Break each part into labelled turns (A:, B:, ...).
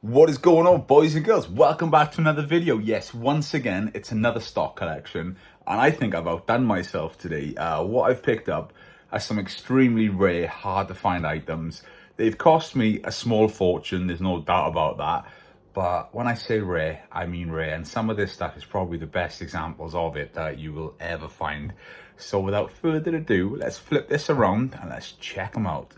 A: What is going on, boys and girls? Welcome back to another video. Yes, once again, it's another stock collection, and I think I've outdone myself today. What I've picked up are some extremely rare, hard to find items. They've cost me a small fortune, there's no doubt about that. But when I say rare, I mean rare, and some of this stuff is probably the best examples of it that you will ever find. So without further ado, let's flip this around and let's check them out.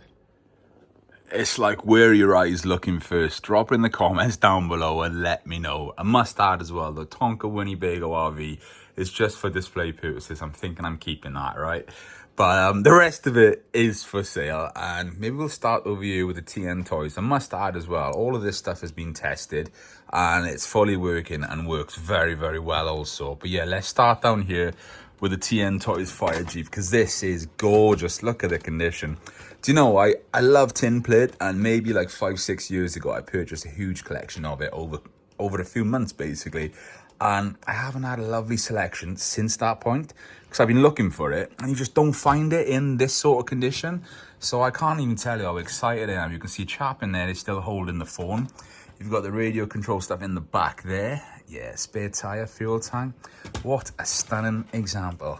A: It's like, where are your eyes looking first? Drop it in the comments down below and let me know. I must add as well, the Tonka Winnebago RV is just for display purposes. I'm thinking I'm keeping that, right? But the rest of it is for sale, and maybe we'll start over here with the TN toys. I must add as well, all of this stuff has been tested and it's fully working and works very, very well also. But yeah, let's start down here with the TN Toys Fire Jeep, because this is gorgeous. Look at the condition. Do you know, I love TINPLATE, and maybe like 5-6 years ago I purchased a huge collection of it over a few months basically, and I haven't had a lovely selection since that point, because I've been looking for it and you just don't find it in this sort of condition. So I can't even tell you how excited I am. You can see a chap in there, he's still holding the phone. You've got the radio control stuff in the back there. Yeah, spare tire, fuel tank. What a stunning example.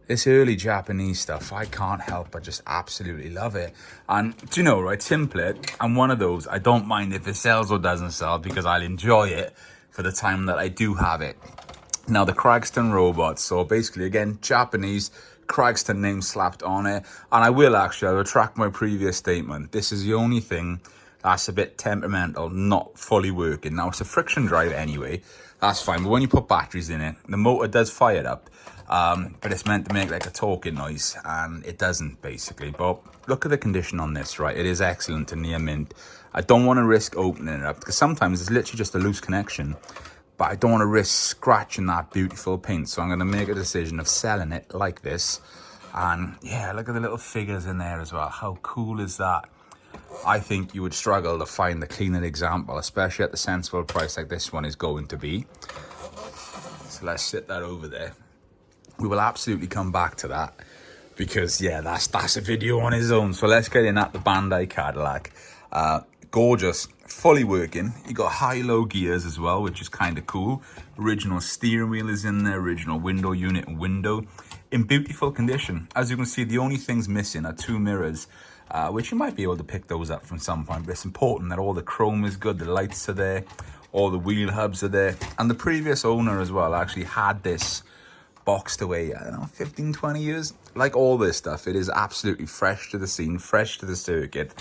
A: This early Japanese stuff, I can't help but just absolutely love it. And do you know, right, TINPLATE, I'm one of those, I don't mind if it sells or doesn't sell, because I'll enjoy it for the time that I do have it. Now, the Strenco Robot, so basically, again, Japanese, Strenco name slapped on it. And I will actually, I'll retract my previous statement. This is the only thing that's a bit temperamental, not fully working. Now, it's a friction drive anyway, that's fine. But when you put batteries in it, the motor does fire up. But it's meant to make like a talking noise, and it doesn't basically. But look at the condition on this, right? It is excellent to near mint. I don't want to risk opening it up, because sometimes it's literally just a loose connection, but I don't want to risk scratching that beautiful paint. So I'm going to make a decision of selling it like this. And yeah, look at the little figures in there as well. How cool is that? I think you would struggle to find the cleaner example, especially at the sensible price like this one is going to be. So let's sit that over there. We will absolutely come back to that, because yeah, that's a video on its own. So let's get in at the Bandai Cadillac. Gorgeous, fully working. You got high-low gears as well, which is kind of cool. Original steering wheel is in there, original window unit and window in beautiful condition. As you can see, the only things missing are 2 mirrors, which you might be able to pick those up from some point, but it's important that all the chrome is good, the lights are there, all the wheel hubs are there. And the previous owner as well actually had this boxed away, I don't know, 15-20 years. Like all this stuff, it is absolutely fresh to the scene, fresh to the circuit.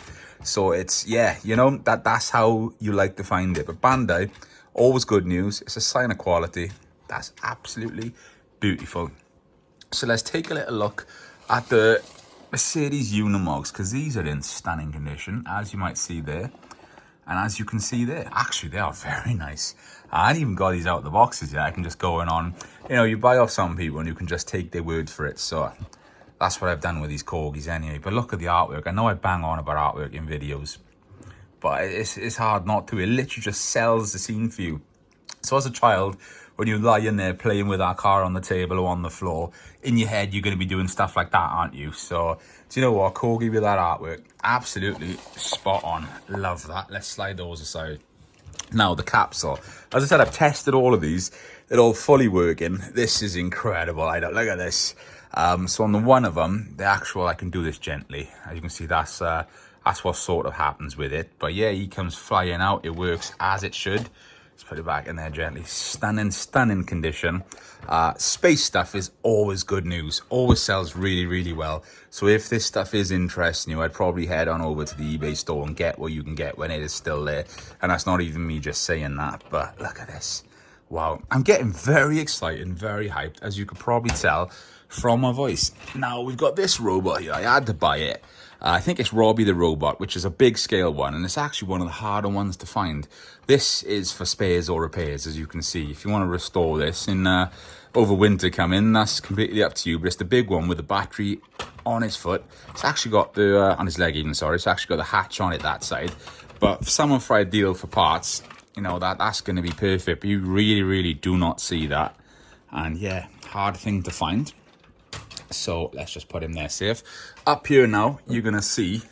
A: So it's, yeah, you know, that's how you like to find it. But Bandai, always good news. It's a sign of quality. That's absolutely beautiful. So let's take a little look at the Mercedes Unimogs, because these are in stunning condition, as you might see there. And as you can see there, actually they are very nice. I hadn't even got these out of the boxes yet. I can just go in on, you know, you buy off some people and you can just take their word for it. So that's what I've done with these Corgis anyway. But look at the artwork. I know I bang on about artwork in videos, but it's hard not to. It literally just sells the scene for you. So as a child, when you lie in there playing with our car on the table or on the floor, in your head, you're going to be doing stuff like that, aren't you? So, do you know what? Corgi with that artwork, absolutely spot on. Love that. Let's slide those aside. Now, the capsule. As I said, I've tested all of these. They're all fully working. This is incredible. I don't look at this. So on the one of them, the actual, I can do this gently. As you can see, that's what sort of happens with it. But yeah, he comes flying out. It works as it should. Let's put it back in there gently. Stunning condition. Space stuff is always good news. Always sells really, really well. So if this stuff is interesting you, I'd probably head on over to the eBay store and get what you can get when it is still there. And that's not even me just saying that, but look at this. Wow. I'm getting very excited and very hyped, as you could probably tell from my voice. Now, we've got this robot here. I had to buy it. I think it's Robbie the Robot, which is a big scale one, and it's actually one of the harder ones to find. This is for spares or repairs, as you can see. If you want to restore this in over winter coming, that's completely up to you. But it's the big one with the battery on his foot. It's actually got the on his leg even. Sorry, it's actually got the hatch on it that side. But for someone for ideal for parts, you know, that's going to be perfect. But you really do not see that, and yeah, hard thing to find. So let's just put him there safe. Up here now, you're going to see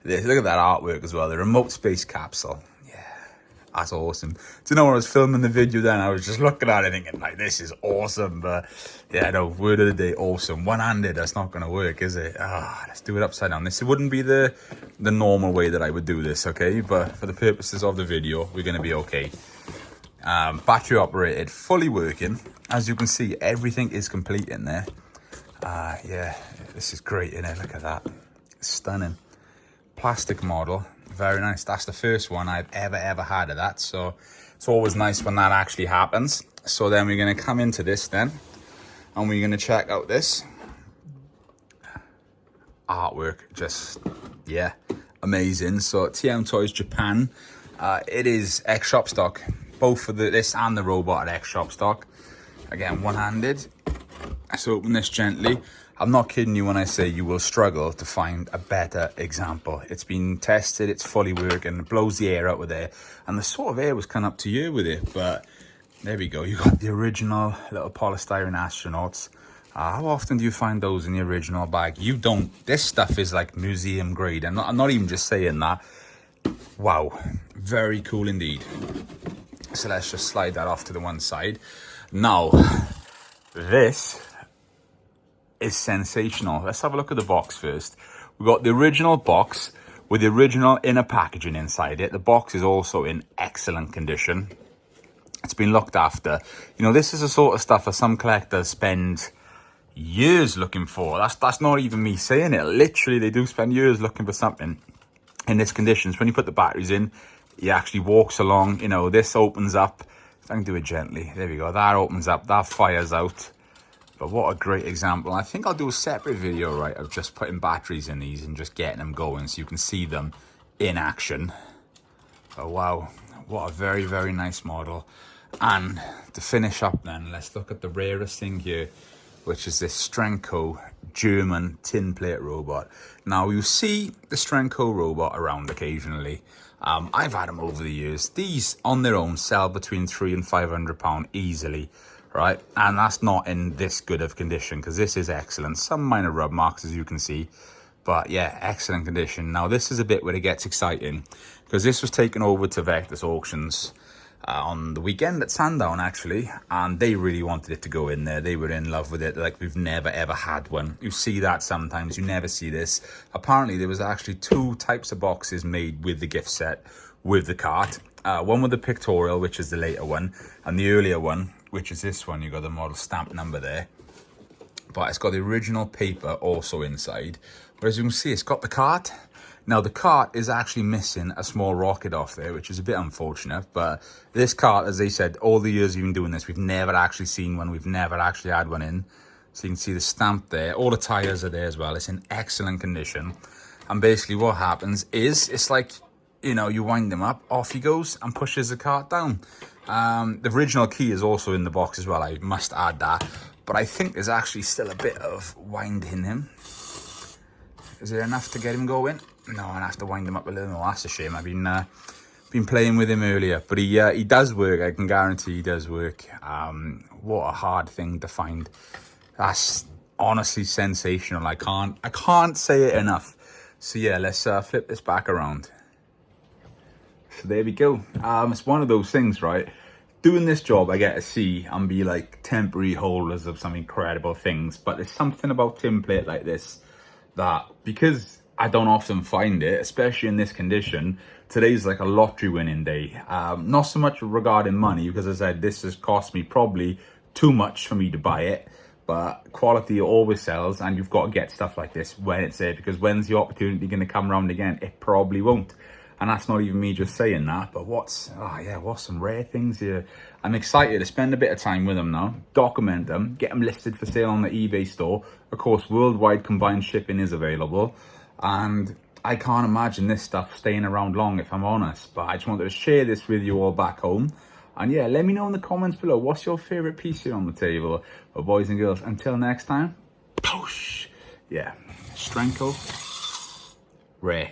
A: this. Look at that artwork as well. The remote space capsule. Yeah, That's awesome. Do you know when I was filming the video then, I was just looking at it thinking, like, this is awesome. But yeah, no, word of the day, awesome. One-handed, that's not going to work, is it? Let's do it upside down. This wouldn't be the normal way that I would do this, okay? But for the purposes of the video, we're going to be okay. Battery operated, fully working. As you can see, everything is complete in there. Yeah, this is great, isn't it? Look at that. Stunning. Plastic model. Very nice. That's the first one I've ever had of that, so it's always nice when that actually happens. So then we're going to come into this then, and we're going to check out this artwork. Just, yeah, amazing. So TM Toys Japan, it is ex-shop stock. Both for this and the robot are ex-shop stock. Again, one-handed. Let's open this gently. I'm not kidding you when I say you will struggle to find a better example. It's been tested, it's fully working, it blows the air out of there. And the sort of air was kind of up to you with it, but there we go. You got the original little polystyrene astronauts. How often do you find those in the original bag? You don't. This stuff is like museum grade. I'm not even just saying that. Wow, very cool indeed. So let's just slide that off to the one side. Now, this is sensational. Let's have a look at the box first. We've got the original box with the original inner packaging inside it. The box is also in excellent condition. It's been looked after. You know, this is the sort of stuff that some collectors spend years looking for. That's not even me saying it. Literally, they do spend years looking for something in this condition. So when you put the batteries in, it actually walks along. You know, this opens up. I can do it gently. There we go. That opens up. That fires out. But what a great example. I think I'll do a separate video, right, of just putting batteries in these and just getting them going so you can see them in action. Oh, wow. What a very, very nice model. And to finish up then, let's look at the rarest thing here, which is this Strenco German tin plate robot. Now, you see the Strenco robot around occasionally. I've had them over the years. These, on their own, sell between £300 and £500 easily. Right, and that's not in this good of condition, because this is excellent. Some minor rub marks, as you can see, but yeah, excellent condition. Now this is a bit where it gets exciting, because this was taken over to Vectus Auctions on the weekend at Sandown actually, and they really wanted it to go in there. They were in love with it, like we've never ever had one. You see that sometimes, you never see this. Apparently there was actually 2 types of boxes made with the gift set with the cart. One with the pictorial, which is the later one, and the earlier one, which is this one. You got the model stamp number there, but it's got the original paper also inside. But as you can see, it's got the cart. Now the cart is actually missing a small rocket off there, which is a bit unfortunate. But this cart, as they said, all the years we've been doing this, we've never actually seen one. We've never actually had one in. So you can see the stamp there. All the tires are there as well. It's in excellent condition. And basically what happens is, it's like, you know, you wind them up, off he goes and pushes the cart down. The original key is also in the box as well, I must add that. But I think there's actually still a bit of wind in him. Is there enough to get him going? No, I'll have to wind him up a little more. That's a shame. I've been playing with him earlier. But he does work, I can guarantee he does work. What a hard thing to find. That's honestly sensational. I can't say it enough. So yeah, let's flip this back around. So there we go. It's one of those things, right? Doing this job, I get to see and be like temporary holders of some incredible things. But there's something about tin plate like this that, because I don't often find it, especially in this condition, today's like a lottery winning day. Not so much regarding money, because as I said, this has cost me probably too much for me to buy it. But quality always sells, and you've got to get stuff like this when it's there, because when's the opportunity going to come around again? It probably won't. And that's not even me just saying that, but what's some rare things here. I'm excited to spend a bit of time with them now, document them, get them listed for sale on the eBay store. Of course, worldwide combined shipping is available. And I can't imagine this stuff staying around long, if I'm honest. But I just wanted to share this with you all back home. And yeah, let me know in the comments below, what's your favorite piece here on the table? But boys and girls, until next time, poosh. Yeah, Strenco, rare.